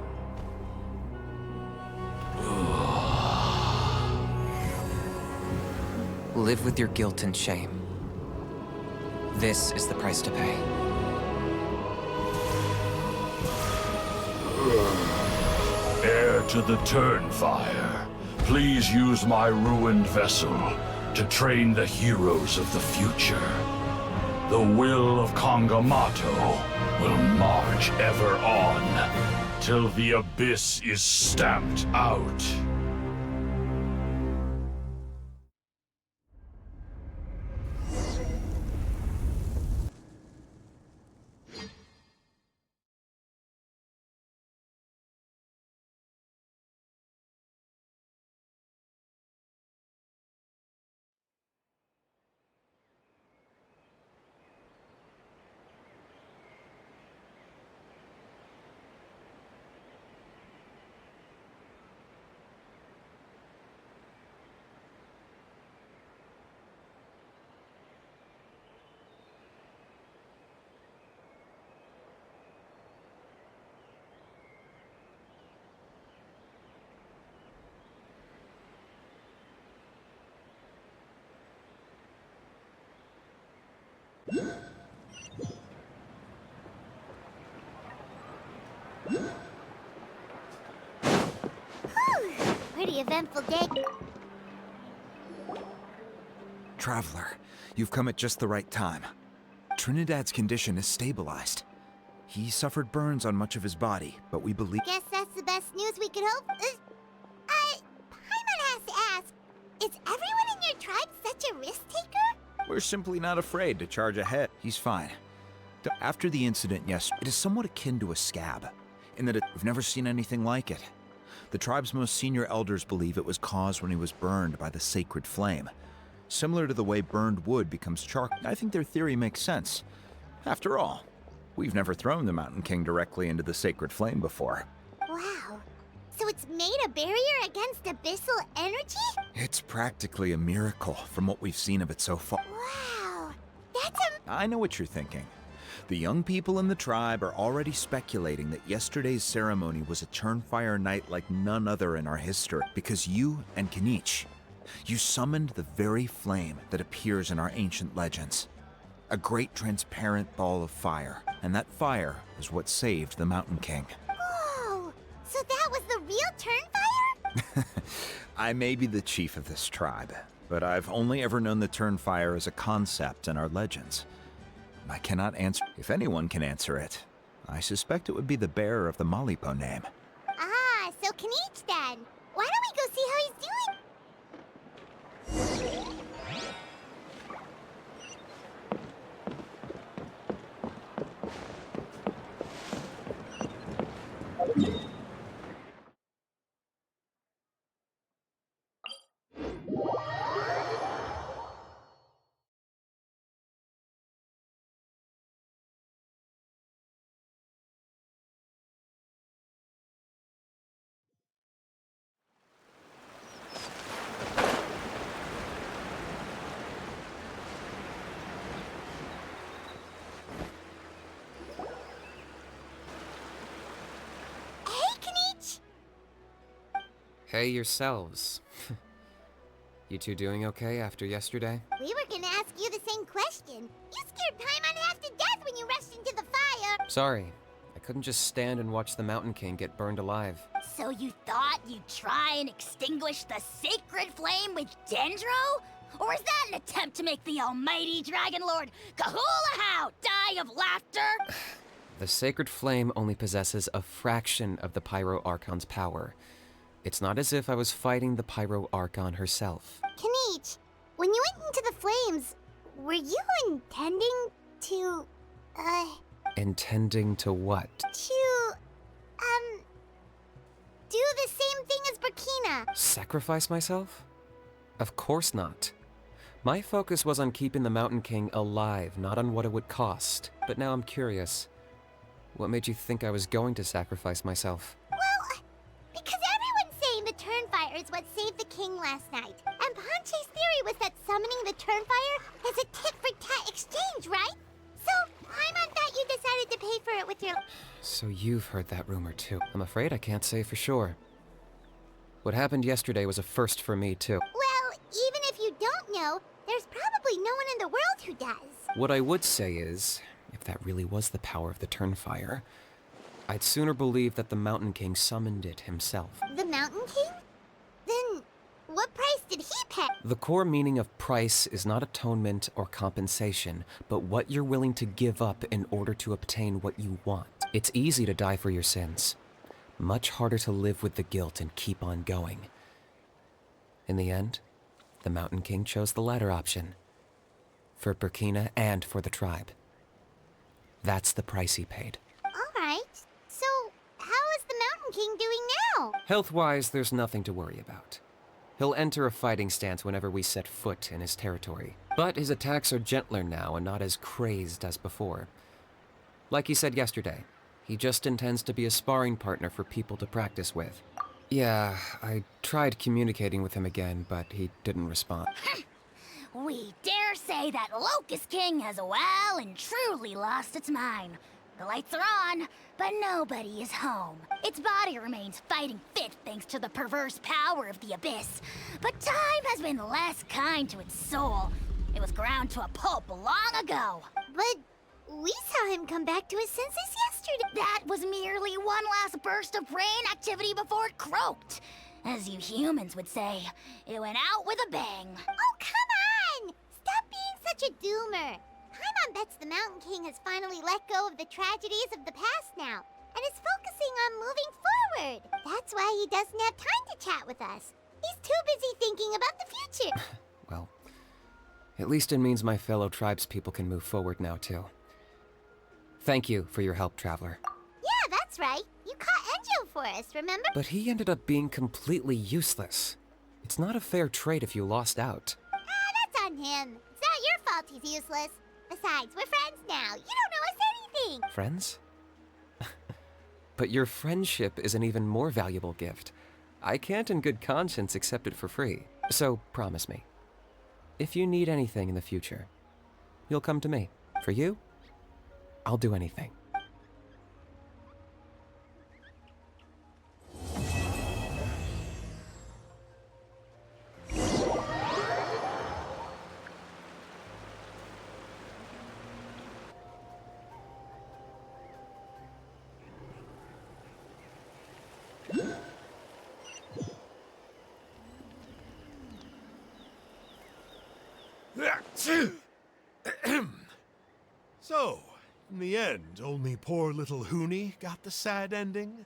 Live with your guilt and shame. This is the price to pay. Heir to the Turnfire, please use my ruined vessel to train the heroes of the future. The will of Kangamato will march ever on, till the abyss is stamped out. Pretty eventful day. Traveler, you've come at just the right time. Trinidad's condition is stabilized. He suffered burns on much of his body, but we believe— Guess that's the best news we could hope. Paimon has to ask, is everyone in your tribe such a risk-taker? We're simply not afraid to charge ahead. He's fine. After the incident yesterday, it is somewhat akin to a scab, in that we've never seen anything like it. The tribe's most senior elders believe it was caused when he was burned by the sacred flame. Similar to the way burned wood becomes charcoal. I think their theory makes sense. After all, we've never thrown the Mountain King directly into the sacred flame before. Wow. So it's made a barrier against abyssal energy? It's practically a miracle from what we've seen of it so far. Wow. That's I know what you're thinking. The young people in the tribe are already speculating that yesterday's ceremony was a Turnfire night like none other in our history, because you and Kenichi, you summoned the very flame that appears in our ancient legends. A great transparent ball of fire, and that fire is what saved the Mountain King. Whoa! So that was the real Turnfire? I may be the chief of this tribe, but I've only ever known the Turnfire as a concept in our legends. I cannot answer. If anyone can answer it, I suspect it would be the bearer of the Malipo name. Ah, so Kenichi then. Why don't we go see how he's doing? Hey yourselves. You two doing okay after yesterday? We were gonna ask you the same question. You scared Paimon half to death when you rushed into the fire. Sorry. I couldn't just stand and watch the Mountain King get burned alive. So you thought you'd try and extinguish the sacred flame with Dendro? Or is that an attempt to make the almighty Dragon Lord Kahulahow die of laughter? The sacred flame only possesses a fraction of the Pyro Archon's power. It's not as if I was fighting the Pyro Archon herself. Kenichi, when you went into the flames, were you intending to, Intending to what? do the same thing as Burkina? Sacrifice myself? Of course not. My focus was on keeping the Mountain King alive, not on what it would cost. But now I'm curious. What made you think I was going to sacrifice myself? Well, because everyone's saying the Turnfire is what saved the king last night. And Ponche's theory was that summoning the Turnfire is a tit-for-tat exchange, right? So, I meant that you decided to pay for it with your... So you've heard that rumor too. I'm afraid I can't say for sure. What happened yesterday was a first for me too. Well, even if you don't know, there's probably no one in the world who does. What I would say is, if that really was the power of the Turnfire, I'd sooner believe that the Mountain King summoned it himself. The Mountain King? Then, what price did he pay? The core meaning of price is not atonement or compensation, but what you're willing to give up in order to obtain what you want. It's easy to die for your sins. Much harder to live with the guilt and keep on going. In the end, the Mountain King chose the latter option. For Burkina and for the tribe. That's the price he paid. Alright, so how is the Mountain King doing now? Health-wise, there's nothing to worry about. He'll enter a fighting stance whenever we set foot in his territory. But his attacks are gentler now and not as crazed as before. Like he said yesterday, he just intends to be a sparring partner for people to practice with. Yeah, I tried communicating with him again, but he didn't respond. We dare say that Locust King has well and truly lost its mind. The lights are on, but nobody is home. Its body remains fighting fit thanks to the perverse power of the Abyss. But time has been less kind to its soul. It was ground to a pulp long ago. But we saw him come back to his senses yesterday. That was merely one last burst of brain activity before it croaked. As you humans would say, it went out with a bang. Oh, come on! Stop being such a doomer. Paimon bets the Mountain King has finally let go of the tragedies of the past now, and is focusing on moving forward. That's why he doesn't have time to chat with us. He's too busy thinking about the future. Well, at least it means my fellow tribespeople can move forward now, too. Thank you for your help, Traveler. Yeah, that's right. You caught Enjo for us, remember? But he ended up being completely useless. It's not a fair trade if you lost out. That's on him. It's not your fault he's useless. Besides, we're friends now. You don't know us anything. Friends? But your friendship is an even more valuable gift. I can't in good conscience accept it for free. So promise me, if you need anything in the future, you'll come to me. For you, I'll do anything. So, in the end, only poor little Huni got the sad ending?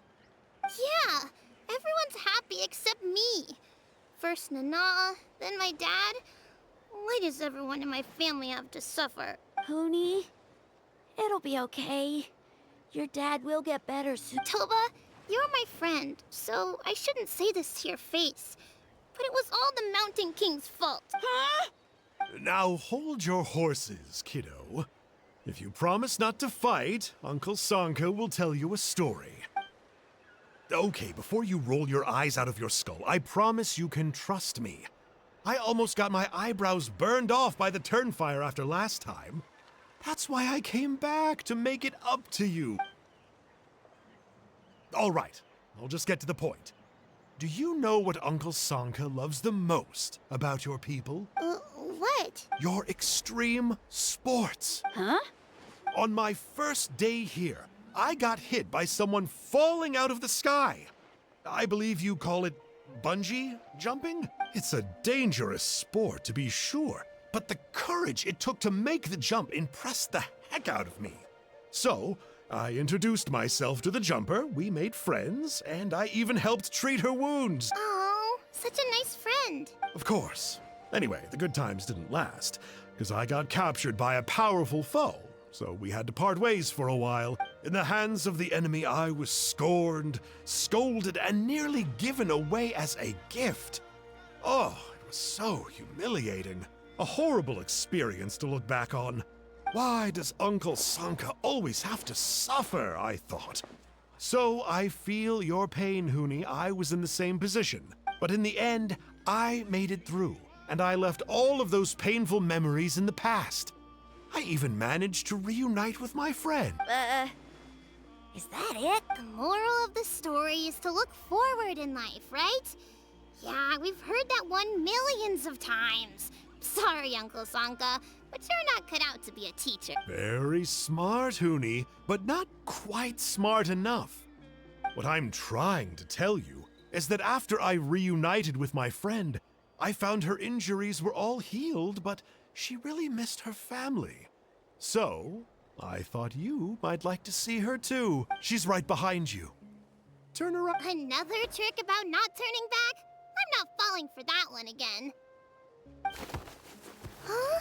Yeah, everyone's happy except me. First Nana, then my dad. Why does everyone in my family have to suffer? Huni, it'll be okay. Your dad will get better soon. Toba, you're my friend, so I shouldn't say this to your face. But it was all the Mountain King's fault. Huh? Now hold your horses, kiddo. If you promise not to fight, Uncle Sanka will tell you a story. Okay, before you roll your eyes out of your skull, I promise you can trust me. I almost got my eyebrows burned off by the Turnfire after last time. That's why I came back, to make it up to you. All right, I'll just get to the point. Do you know what Uncle Sanka loves the most about your people? What? Your extreme sports. Huh? On my first day here, I got hit by someone falling out of the sky. I believe you call it bungee jumping? It's a dangerous sport, to be sure, but the courage it took to make the jump impressed the heck out of me. So, I introduced myself to the jumper, we made friends, and I even helped treat her wounds. Oh, such a nice friend. Of course. Anyway, the good times didn't last, because I got captured by a powerful foe, so we had to part ways for a while. In the hands of the enemy, I was scorned, scolded, and nearly given away as a gift. Oh, it was so humiliating. A horrible experience to look back on. Why does Uncle Sanka always have to suffer, I thought. So I feel your pain, Huni. I was in the same position. But in the end, I made it through, and I left all of those painful memories in the past. I even managed to reunite with my friend. Is that it? The moral of the story is to look forward in life, right? Yeah, we've heard that one millions of times. Sorry, Uncle Sanka, but you're not cut out to be a teacher. Very smart, Huni, but not quite smart enough. What I'm trying to tell you is that after I reunited with my friend, I found her injuries were all healed, but she really missed her family. So, I thought you might like to see her too. She's right behind you. Turn around. Another trick about not turning back? I'm not falling for that one again. Huh?